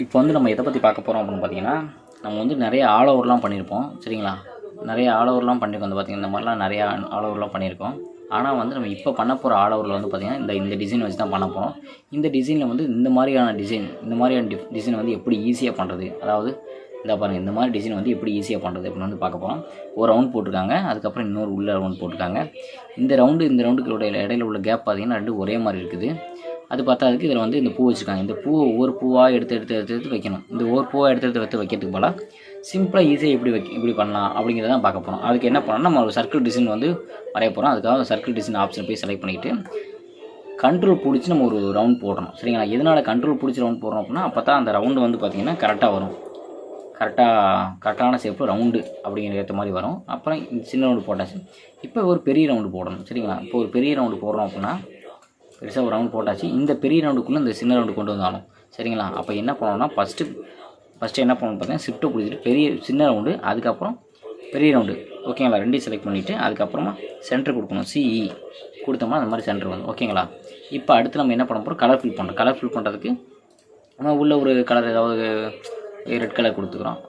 இப்போ வந்து நம்ம எதை பற்றி பார்க்க போகிறோம் அப்படின்னு பார்த்தீங்கன்னா, நம்ம வந்து நிறைய ஆல் ஓவர்லாம் பண்ணியிருப்போம் சரிங்களா. நிறைய ஆல் ஓவர்லாம் பண்ணியிருக்கோம். வந்து பார்த்திங்கன்னா இந்த மாதிரிலாம் நிறையா ஆல் ஓவர்லாம் பண்ணியிருக்கோம். ஆனால் வந்து நம்ம இப்போ பண்ண போகிற ஆல் ஓவரில் வந்து பார்த்திங்கன்னா இந்த டிசைன் வச்சு தான் பண்ண போகிறோம். இந்த டிசைனில் வந்து இந்த மாதிரியான டிசைன் வந்து எப்படி ஈஸியாக பண்ணுறது, அதாவது இந்த பாருங்கள் இந்த மாதிரி டிசைன் வந்து எப்படி ஈஸியாக பண்ணுறது அப்படின்னு வந்து பார்க்க போகிறோம். ஒரு ரவுண்ட் போட்டிருக்காங்க, அதுக்கப்புறம் இன்னொரு உள்ள ரவுண்ட் போட்டிருக்காங்க. இந்த ரவுண்டுக்கு இடையில உள்ள கேப் பார்த்திங்கன்னா ரெண்டு ஒரே மாதிரி இருக்குது. அது பார்த்தாதுக்கு இதில் வந்து இந்த பூ வச்சுருக்காங்க. இந்த பூவை ஒவ்வொரு பூவாக எடுத்து வைக்கணும். இந்த ஒவ்வொரு பூவாக எடுத்து வைக்கிறதுக்கு போல் சிம்பிளாக ஈஸியாக இப்படி பண்ணலாம் அப்படிங்கிறத தான் பார்க்க போகிறோம். அதுக்கு என்ன பண்ணணும், நம்ம ஒரு சர்க்கிள் டிசைன் வந்து வரைய போகிறோம். அதுக்காக சர்க்கிள் டிசைன் ஆப்ஷன் போய் செலக்ட் பண்ணிவிட்டு கண்ட்ரோல் பிடிச்சி நம்ம ஒரு ரவுண்ட் போடணும் சரிங்களா. எதனால் கண்ட்ரோல் பிடிச்சி ரவுண்ட் போடுறோம் அப்படின்னா அப்போ தான் அந்த ரவுண்டு வந்து பார்த்திங்கன்னா கரெக்டாக வரும். கரெக்டான ஷேப்பு ரவுண்டு அப்படிங்கிற ஏற்ற மாதிரி வரும். அப்புறம் சின்ன ரவுண்டு போட்டாச்சு. இப்போ ஒரு பெரிய ரவுண்டு போடணும் சரிங்களா. இப்போ ஒரு பெரிய ரவுண்டு போடுறோம் அப்படின்னா பெருசாக ஒரு ரவுண்ட் போட்டாச்சு. இந்த பெரிய ரவுண்டுக்குள்ளே இந்த சின்ன ரவுண்டு கொண்டு வந்தாலும் சரிங்களா. அப்போ என்ன பண்ணணும்னா ஃபஸ்ட்டு என்ன பண்ணணும் பார்த்தீங்கன்னா ஷிஃப்ட்டை பிடிச்சிட்டு சின்ன ரவுண்டு, அதுக்கப்புறம் பெரிய ரவுண்டு ஓகேங்களா. ரெண்டையும் செலக்ட் பண்ணிவிட்டு அதுக்கப்புறமா சென்டர் கொடுக்கணும். சிஇ கொடுத்தோம்னா அந்த மாதிரி சென்டர் வந்து ஓகேங்களா. இப்போ அடுத்து நம்ம என்ன பண்ண போகிறோம், கலர் ஃபில் பண்ணுறோம். கலர் ஃபில் பண்ணுறதுக்கு நம்ம உள்ள ஒரு கலர் ஏதாவது ரெட் கலர் கொடுத்துக்கிறோம்.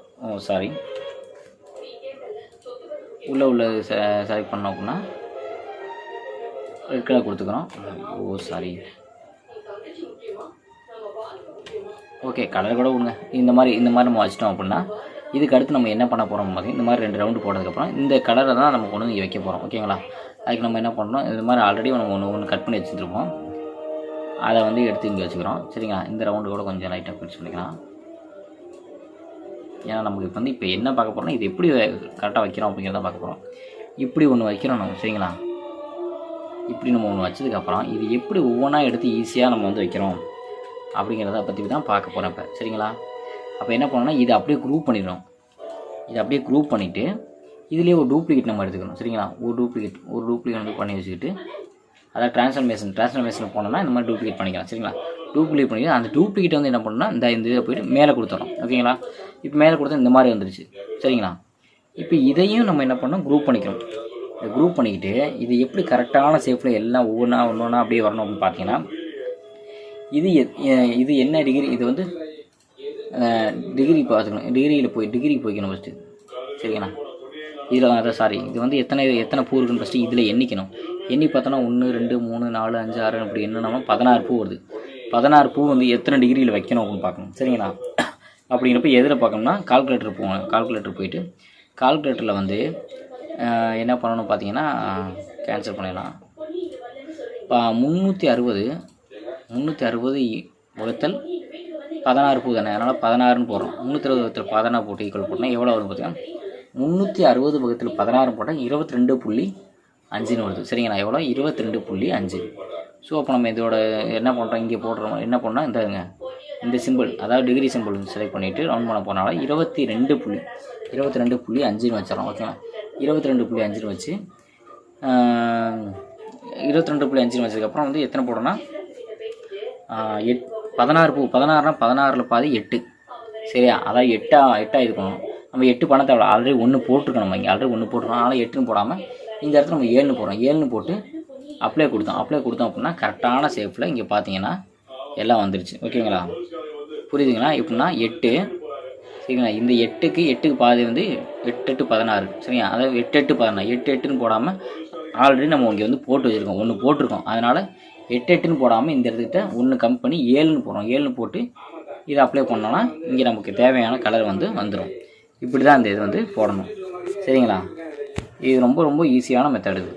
உள்ள செலக்ட் பண்ணோம் அப்படின்னா ரெட் கலர் கொடுத்துக்கிறோம். ஓகே கலர் கூட விடுங்க. இந்த மாதிரி நம்ம வச்சிட்டோம் அப்படின்னா இதுக்கு அடுத்து நம்ம என்ன பண்ண போகிறோம் பார்த்தீங்கன்னா இந்த மாதிரி 2 ரவுண்டு போட்டதுக்கப்புறம் இந்த கலரை தான் நம்ம கொண்டு வந்து வைக்க போகிறோம் ஓகேங்களா. அதுக்கு நம்ம என்ன பண்ணணும், இது மாதிரி ஆல்ரெடி நம்ம ஒன்று கட் பண்ணி வச்சுருப்போம். அதை வந்து எடுத்து இங்கே வச்சுக்கிறோம் சரிங்களா. இந்த ரவுண்டு கூட கொஞ்சம் லைட்டாக பிடிச்சி பண்ணிக்கலாம். ஏன்னா நமக்கு இப்போ என்ன பார்க்க போகிறோம்னா இது எப்படி கரெக்டாக வைக்கிறோம் அப்படிங்கிறத பார்க்க போகிறோம். இப்படி ஒன்று வைக்கிறோம் நம்ம சரிங்களா. இப்படி நம்ம ஒன்று வச்சதுக்கப்புறம் இது எப்படி ஒவ்வொன்றா எடுத்து ஈஸியாக நம்ம வந்து வைக்கிறோம் அப்படிங்கிறத பற்றி தான் பார்க்க போகிறோம் இப்போ சரிங்களா. அப்போ என்ன பண்ணோம்னா இதை அப்படியே குரூப் பண்ணிடுறோம். இதை அப்படியே குரூப் பண்ணிவிட்டு இதுலேயே ஒரு டூப்ளிகேட் நம்ம எடுத்துக்கணும் சரிங்களா. ஒரு டூப்ளிகேட் வந்து பண்ணி வச்சுக்கிட்டு அதாவது ட்ரான்ஸ்ஃபர்மேஷன் போனோம்னா இந்த மாதிரி டூப்ளிகேட் பண்ணிக்கலாம் சரிங்களா. டூப்ளிகேட் பண்ணிட்டு அந்த டூப்ளிகேட் வந்து என்ன பண்ணணும்னா இந்த இதை போய்ட்டு மேலே கொடுத்துறோம் ஓகேங்களா. இப்போ மேலே கொடுத்தா இந்த மாதிரி வந்துருச்சு சரிங்களா. இப்போ இதையும் நம்ம என்ன பண்ணோம், குரூப் பண்ணிக்கிறோம். இந்த குரூப் பண்ணிக்கிட்டு இது எப்படி கரெக்டான ஷேப்பில் எல்லாம் ஒவ்வொன்றா அப்படியே வரணும் அப்படின்னு பார்த்தீங்கன்னா இது என்ன டிகிரி, இது வந்து டிகிரி பார்த்துக்கணும். டிகிரி போய்க்கணும் ஃபஸ்ட்டு சரிங்களா. இதில் இது வந்து எத்தனை பூ இருக்குன்னு ஃபஸ்ட்டு இதில் எண்ணிக்கணும். எண்ணி பார்த்தோன்னா 1 2 3 4 5 6 அப்படி என்னன்னா 16 பூ வருது. 16 பூ வந்து எத்தனை டிகிரியில் வைக்கணும் அப்படின்னு பார்க்கணும் சரிங்களா. அப்படிங்கிறப்ப எதில் பார்க்கணும்னா கால்குலேட்டர் போகணும். கால்குலேட்டர் போயிட்டு கால்குலேட்டரில் வந்து என்ன பண்ணணும் பார்த்தீங்கன்னா கேன்சல் பண்ணிடலாம். 360 வகுத்தல் 16 பூ தானே, அதனால் 16ன்னு போடுறோம். 360 வகுத்தல் 16 போட்டு ஈக்குவல் போட்டால் எவ்வளோ வரும் பார்த்தீங்கன்னா 360 வகுத்தல் 16 போட்டால் 22.5ன்னு வருது சரிங்களா. எவ்வளோ 22.5. ஸோ அப்போ நம்ம இதோட என்ன பண்ணுறோம், இங்கே போடுறோம். என்ன பண்ணால் இந்த சிம்பிள் அதாவது டிகிரி சிம்பிள் செலக்ட் பண்ணிவிட்டு ரவுண்ட் பண்ண போனால 22.5ன்னு வச்சிடறோம் ஓகேவா. 22.5ன்னு வச்சு 22.5ன்னு வச்சதுக்கப்புறம் வந்து எத்தனை போடுறோன்னா 16 பூ. 16னா 16ல் பாதி 8 சரியா. அதாவது 8 இருக்கணும். நம்ம 8 பண்ண தேவை, ஆல்ரெடி 1 போட்டிருக்கோம். நம்ம இங்கே ஆல்ரெடி 1 போட்டிருக்கோம். அதனால் 8ன்னு போடாமல் இந்த இடத்துல நம்ம 7ன்னு போடுறோம். 7ன்னு போட்டு அப்ளை கொடுத்தோம் அப்படின்னா கரெக்டான ஷேப்பில் இங்கே பார்த்தீங்கன்னா எல்லாம் வந்துருச்சு ஓகேங்களா. புரியுதுங்களா. எப்படின்னா 8 சரிங்களா. இந்த 8க்கு பாதி வந்து 8 8 16 சரிங்களா. அதாவது 8 8 16 8 8ன்னு போடாமல் ஆல்ரெடி நம்ம இங்கே வந்து போட்டு வச்சுருக்கோம், 1 போட்டிருக்கோம். அதனால் 8 8ன்னு போடாமல் இந்த இடத்துக்கிட்ட 1 கம்மி பண்ணி 7ன்னு போடுறோம். 7ன்னு போட்டு இதை அப்ளை பண்ணோன்னா இங்கே நமக்கு தேவையான கலர் வந்து வந்துடும். இப்படி தான் இந்த இது வந்து போடணும் சரிங்களா. இது ரொம்ப ஈஸியான மெத்தட் இது.